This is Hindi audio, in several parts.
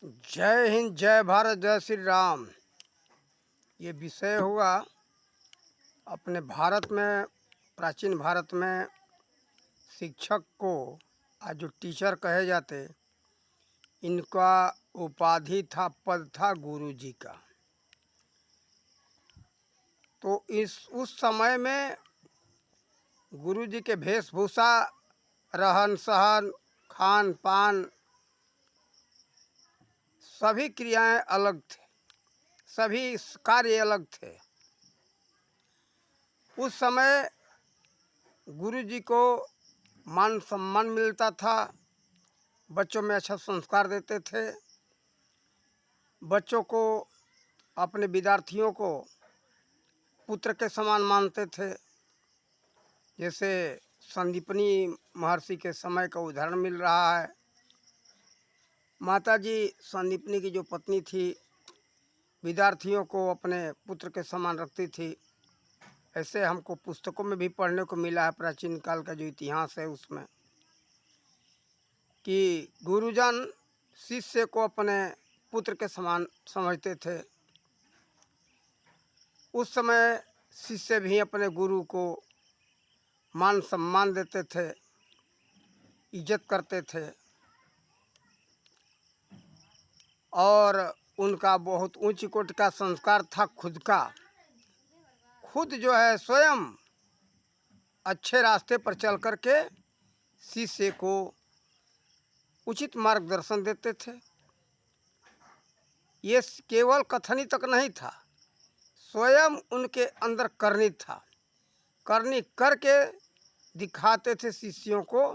जय हिंद, जय भारत, जय श्री राम। ये विषय हुआ अपने भारत में, प्राचीन भारत में शिक्षक को, आज जो टीचर कहे जाते, इनका उपाधि था, पद था गुरु जी का। तो उस समय में गुरु जी के वेशभूषा, रहन सहन, खान पान, सभी क्रियाएं अलग थे, सभी कार्य अलग थे। उस समय गुरु जी को मान सम्मान मिलता था, बच्चों में अच्छा संस्कार देते थे, बच्चों को, अपने विद्यार्थियों को पुत्र के समान मानते थे। जैसे संदीपनी महर्षि के समय का उदाहरण मिल रहा है। माताजी संदीपनी की जो पत्नी थी, विद्यार्थियों को अपने पुत्र के समान रखती थी। ऐसे हमको पुस्तकों में भी पढ़ने को मिला है, प्राचीन काल का जो इतिहास है उसमें, कि गुरुजन शिष्य को अपने पुत्र के समान समझते थे। उस समय शिष्य भी अपने गुरु को मान सम्मान देते थे, इज्जत करते थे, और उनका बहुत ऊंची कोटि का संस्कार था खुद का। खुद जो है स्वयं अच्छे रास्ते पर चल कर के शिष्य को उचित मार्गदर्शन देते थे। ये केवल कथनी तक नहीं था, स्वयं उनके अंदर करनी था, करनी करके दिखाते थे शिष्यों को।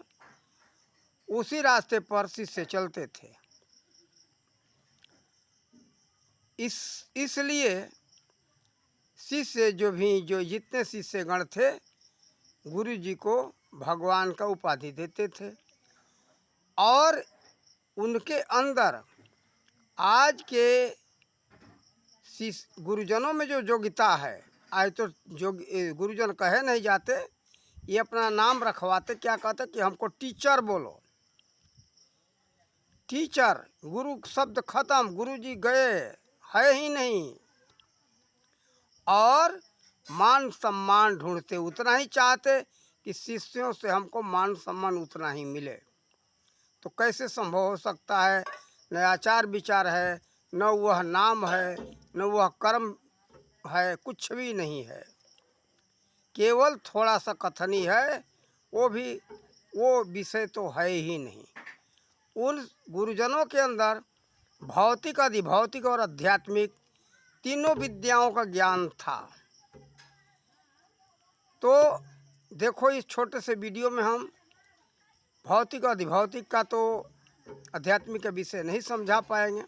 उसी रास्ते पर शिष्य चलते थे। इसलिए शिष्य जो जितने शिष्यगण थे, गुरु जी को भगवान का उपाधि देते थे। और उनके अंदर आज के गुरुजनों में जो योग्यता है, आज तो गुरुजन कहे नहीं जाते, ये अपना नाम रखवाते, क्या कहते कि हमको टीचर बोलो। टीचर, गुरु शब्द खत्म, गुरु जी गए, है ही नहीं। और मान सम्मान ढूंढते, उतना ही चाहते कि शिष्यों से हमको मान सम्मान उतना ही मिले। तो कैसे संभव हो सकता है? न आचार विचार है, न वह नाम है, न वह कर्म है, कुछ भी नहीं है, केवल थोड़ा सा कथनी है। वो विषय तो है ही नहीं। उन गुरुजनों के अंदर भौतिक, अधिभौतिक और आध्यात्मिक तीनों विद्याओं का ज्ञान था। तो देखो, इस छोटे से वीडियो में हम भौतिक और अधिभौतिक का तो आध्यात्मिक का विषय नहीं समझा पाएंगे।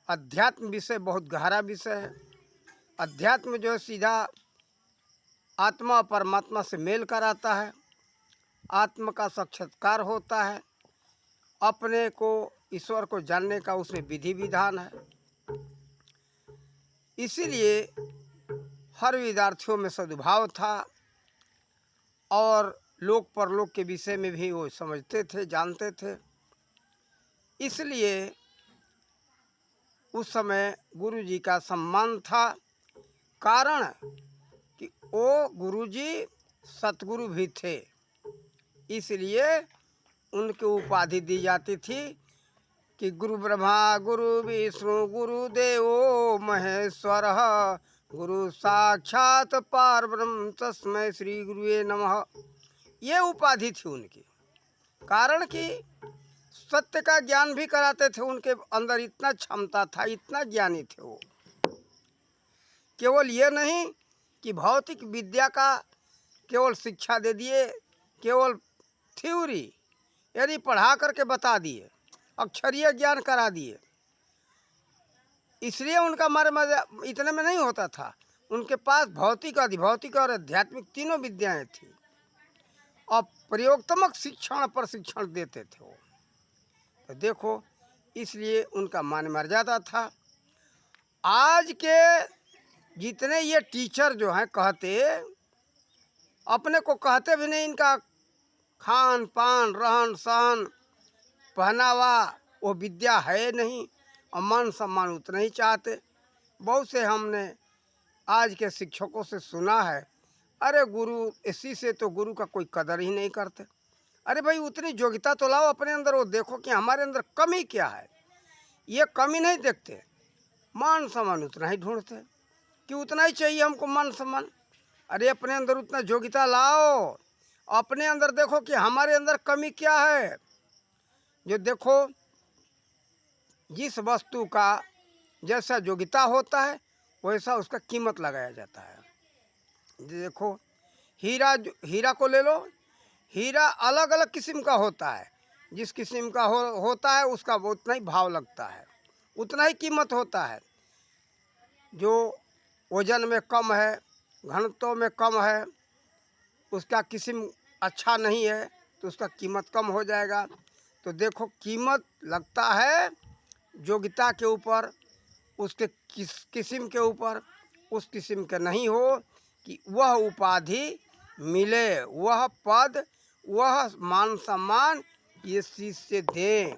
अध्यात्म विषय बहुत गहरा विषय है। अध्यात्म जो है सीधा आत्मा और परमात्मा से मेल कराता है, आत्मा का साक्षात्कार होता है, अपने को, ईश्वर को जानने का उसमें विधि विधान है। इसीलिए हर विद्यार्थियों में सद्भाव था, और लोक परलोक के विषय में भी वो समझते थे, जानते थे। इसलिए उस समय गुरु जी का सम्मान था। कारण कि वो गुरु जी सतगुरु भी थे, इसलिए उनकी उपाधि दी जाती थी कि गुरु ब्रह्मा गुरु विष्णु गुरु देवो महेश्वर, गुरु साक्षात परब्रह्म तस्मै श्री गुरुवे नमः। ये उपाधि थी उनकी। कारण कि सत्य का ज्ञान भी कराते थे, उनके अंदर इतना क्षमता था, इतना ज्ञानी थे वो। केवल ये नहीं कि भौतिक विद्या का केवल शिक्षा दे दिए, केवल थ्योरी यानी पढ़ा करके बता दिए, अक्षरीय ज्ञान करा दिए, इसलिए उनका मर्म इतने में नहीं होता था। उनके पास भौतिक, अधिभौतिक और आध्यात्मिक तीनों विद्याएं थी, और प्रयोगात्मक शिक्षण प्रशिक्षण देते थे वो। तो देखो, इसलिए उनका मान मर्यादा था। आज के जितने ये टीचर जो हैं, कहते, अपने को कहते भी नहीं, इनका खान पान, रहन सहन, पहनावा वो विद्या है नहीं, और मान सम्मान उतना ही चाहते। बहुत से हमने आज के शिक्षकों से सुना है, अरे गुरु इसी से तो गुरु का कोई कदर ही नहीं करते। अरे भाई उतनी योग्यता तो लाओ अपने अंदर, वो देखो कि हमारे अंदर कमी क्या है। ये कमी नहीं देखते, मान सम्मान उतना ही ढूंढते कि उतना ही चाहिए हमको मान सम्मान। अरे अपने अंदर उतना योग्यता लाओ, अपने अंदर देखो कि हमारे अंदर कमी क्या है। जो देखो जिस वस्तु का जैसा योग्यता होता है वैसा उसका कीमत लगाया जाता है। देखो हीरा को ले लो, हीरा अलग अलग किस्म का होता है, जिस किस्म का होता है उसका उतना ही भाव लगता है, उतना ही कीमत होता है। जो वजन में कम है, घनत्व में कम है, उसका किस्म अच्छा नहीं है तो उसका कीमत कम हो जाएगा। तो देखो कीमत लगता है योग्यता के ऊपर, उसके किस्म के ऊपर। उस किस्म के नहीं हो कि वह उपाधि मिले, वह पद, वह मान सम्मान ये चीज़ से दें,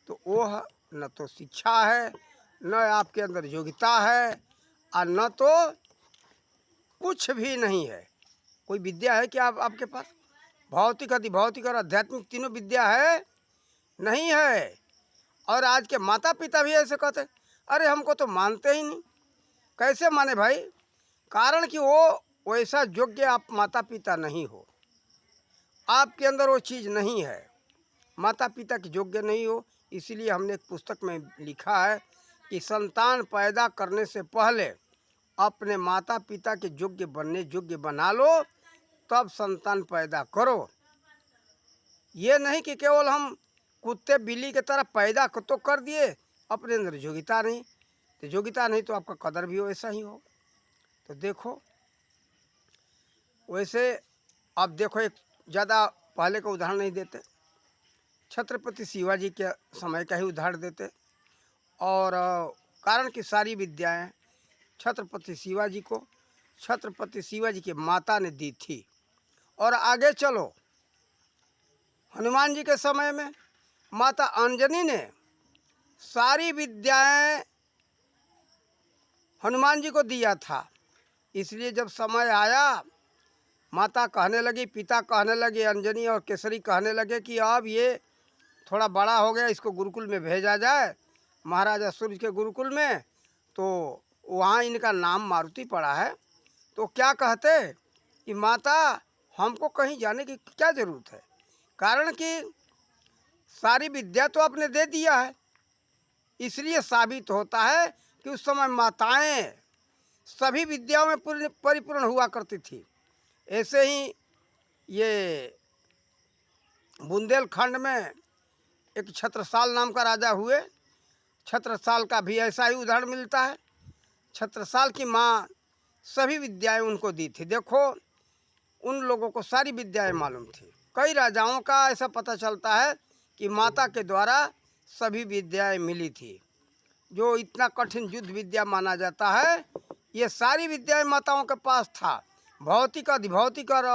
तो वह न तो शिक्षा है, न आपके अंदर योग्यता है, और न तो कुछ भी नहीं है। कोई विद्या है क्या आपके पास? भौतिक, अधिभौतिक और आध्यात्मिक तीनों विद्या है? नहीं है। और आज के माता पिता भी ऐसे कहते, अरे हमको तो मानते ही नहीं। कैसे माने भाई? कारण कि वो वैसा योग्य आप माता पिता नहीं हो, आपके अंदर वो चीज़ नहीं है, माता पिता की योग्य नहीं हो। इसीलिए हमने एक पुस्तक में लिखा है कि संतान पैदा करने से पहले अपने माता पिता के योग्य बना लो, तब संतान पैदा करो। ये नहीं कि केवल हम कुत्ते बिल्ली की तरह पैदा तो कर दिए, अपने अंदर योग्यता नहीं। तो योग्यता नहीं तो आपका कदर भी वैसा ही हो। तो देखो वैसे अब देखो एक ज़्यादा पहले का उदाहरण नहीं देते, छत्रपति शिवाजी के समय का ही उदाहरण देते। और कारण कि सारी विद्याएं छत्रपति शिवाजी को छत्रपति शिवाजी की माता ने दी थी। और आगे चलो हनुमान जी के समय में माता अंजनी ने सारी विद्याएं हनुमान जी को दिया था। इसलिए जब समय आया, माता कहने लगी, पिता कहने लगे, अंजनी और केसरी कहने लगे कि अब ये थोड़ा बड़ा हो गया, इसको गुरुकुल में भेजा जाए, महाराजा सूर्य के गुरुकुल में। तो वहाँ इनका नाम मारुति पड़ा है। तो क्या कहते कि माता हमको कहीं जाने की क्या ज़रूरत है, कारण कि सारी विद्या तो आपने दे दिया है। इसलिए साबित होता है कि उस समय माताएं सभी विद्याओं में परिपूर्ण हुआ करती थी। ऐसे ही ये बुंदेलखंड में एक छत्रसाल नाम का राजा हुए, छत्रसाल का भी ऐसा ही उदाहरण मिलता है। छत्रसाल की माँ सभी विद्याएं उनको दी थी। देखो उन लोगों को सारी विद्याएं मालूम थी। कई राजाओं का ऐसा पता चलता है कि माता के द्वारा सभी विद्याएं मिली थी। जो इतना कठिन युद्ध विद्या माना जाता है, ये सारी विद्याएं माताओं के पास था। भौतिक, अधिभौतिक और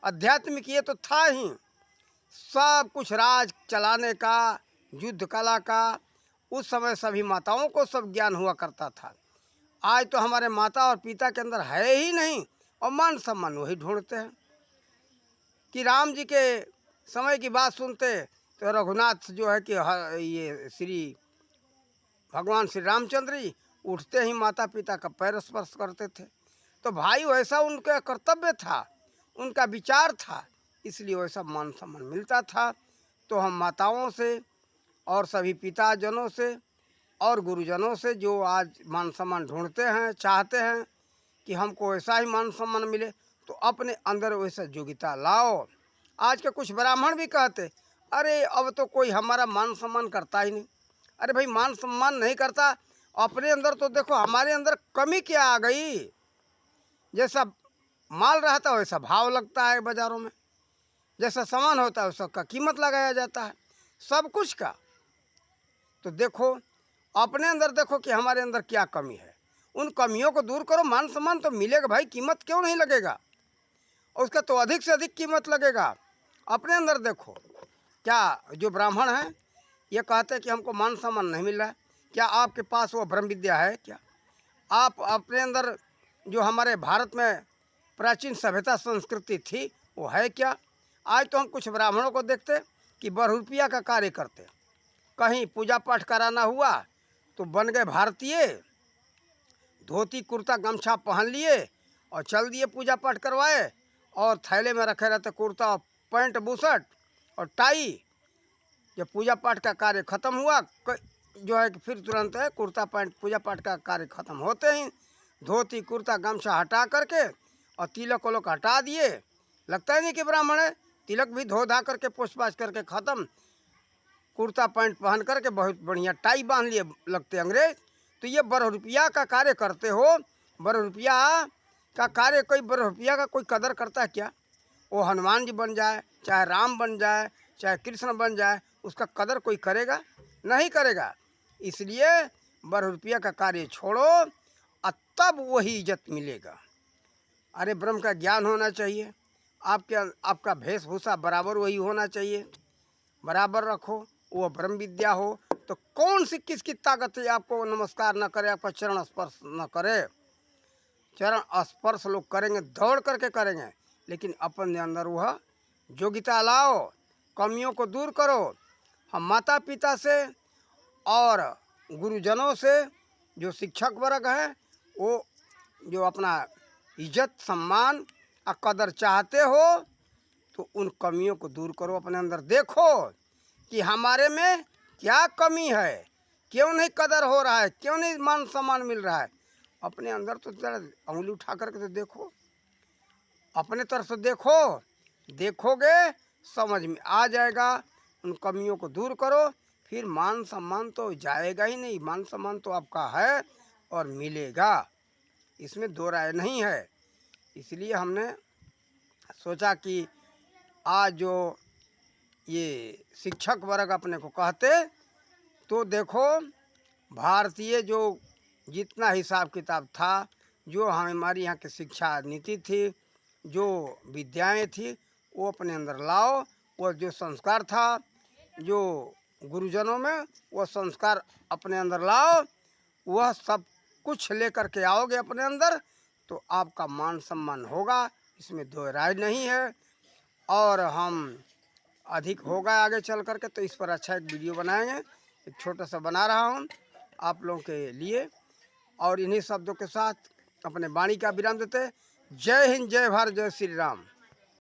आध्यात्मिक ये तो था ही, सब कुछ राज चलाने का, युद्ध कला का, उस समय सभी माताओं को सब ज्ञान हुआ करता था। आज तो हमारे माता और पिता के अंदर है ही नहीं, और मान सम्मान वही ढूंढते हैं। कि राम जी के समय की बात सुनते तो रघुनाथ जो है कि ये श्री भगवान श्री रामचंद्र जी उठते ही माता पिता का पैर स्पर्श करते थे। तो भाई वैसा उनका कर्तव्य था, उनका विचार था, इसलिए वैसा मान सम्मान मिलता था। तो हम माताओं से और सभी पिताजनों से और गुरुजनों से जो आज मान सम्मान ढूंढते हैं, चाहते हैं कि हमको वैसा ही मान सम्मान मिले, तो अपने अंदर वैसा योग्यता लाओ। आज के कुछ ब्राह्मण भी कहते, अरे अब तो कोई हमारा मान सम्मान करता ही नहीं। अरे भाई मान सम्मान नहीं करता, अपने अंदर तो देखो हमारे अंदर कमी क्या आ गई। जैसा माल रहता है वैसा भाव लगता है बाज़ारों में, जैसा सामान होता है उसका कीमत लगाया जाता है, सब कुछ का। तो देखो अपने अंदर देखो कि हमारे अंदर क्या कमी है, उन कमियों को दूर करो, मान सम्मान तो मिलेगा भाई, कीमत क्यों नहीं लगेगा, उसका तो अधिक से अधिक कीमत लगेगा। अपने अंदर देखो, क्या जो ब्राह्मण हैं ये कहते हैं कि हमको मान सम्मान नहीं मिल रहा है, क्या आपके पास वो ब्रह्म विद्या है क्या? आप अपने अंदर जो हमारे भारत में प्राचीन सभ्यता संस्कृति थी वो है क्या? आज तो हम कुछ ब्राह्मणों को देखते कि बहुरूपिया का कार्य करते, कहीं पूजा पाठ कराना हुआ तो बन गए भारतीय, धोती कुर्ता गमछा पहन लिए और चल दिए पूजा पाठ करवाए, और थैले में रखे रहते कुर्ता पैंट बुशर्ट और टाई। जब पूजा पाठ का कार्य खत्म हुआ जो है कि फिर तुरंत है कुर्ता पैंट, पूजा पाठ का कार्य खत्म होते ही धोती कुर्ता गमछा हटा करके और तिलक वलक हटा दिए। लगता ही नहीं कि ब्राह्मण है। तिलक भी धो धा करके पोछ पाछ करके ख़त्म, कुर्ता पैंट पहन करके बहुत बढ़िया टाई बांध लिए लगते अंग्रेज। तो ये बहुरूपिया का कार्य करते हो। बहुरूपिया का कार्य, कोई बहुरूपिया का कोई कदर करता है क्या? वो हनुमान जी बन जाए, चाहे राम बन जाए, चाहे कृष्ण बन जाए, उसका कदर कोई करेगा? नहीं करेगा। इसलिए बहुरूपिया का कार्य छोड़ो और तब वही इज्जत मिलेगा। अरे ब्रह्म का ज्ञान होना चाहिए, आपका वेशभूषा बराबर वही होना चाहिए, बराबर रखो। वो ब्रह्म विद्या हो तो कौन सी किसकी ताकत है आपको नमस्कार न करे, आपका चरण स्पर्श न करे? चरण स्पर्श लोग करेंगे, दौड़ करके करेंगे, लेकिन अपने अंदर वह योग्यता लाओ, कमियों को दूर करो। हम माता पिता से और गुरुजनों से, जो शिक्षक वर्ग है, वो जो अपना इज्जत सम्मान और कदर चाहते हो तो उन कमियों को दूर करो। अपने अंदर देखो कि हमारे में क्या कमी है, क्यों नहीं कदर हो रहा है, क्यों नहीं मान सम्मान मिल रहा है। अपने अंदर तो जरा उंगली उठा करके तो देखो, अपने तरफ से देखो, देखोगे समझ में आ जाएगा। उन कमियों को दूर करो, फिर मान सम्मान तो जाएगा ही नहीं। मान सम्मान तो आपका है और मिलेगा, इसमें दो राय नहीं है। इसलिए हमने सोचा कि आज जो ये शिक्षक वर्ग अपने को कहते, तो देखो भारतीय जो जितना हिसाब किताब था, जो हमारी यहाँ की शिक्षा नीति थी, जो विद्याएं थी, वो अपने अंदर लाओ। वो जो संस्कार था जो गुरुजनों में, वो संस्कार अपने अंदर लाओ। वह सब कुछ लेकर के आओगे अपने अंदर तो आपका मान सम्मान होगा, इसमें दो राय नहीं है। और हम अधिक होगा आगे चल करके तो इस पर अच्छा एक वीडियो बनाएंगे, एक छोटा सा बना रहा हूँ आप लोगों के लिए। और इन्हीं शब्दों के साथ अपने वाणी का विराम देते। जय हिंद, जय भारत, जय श्री राम।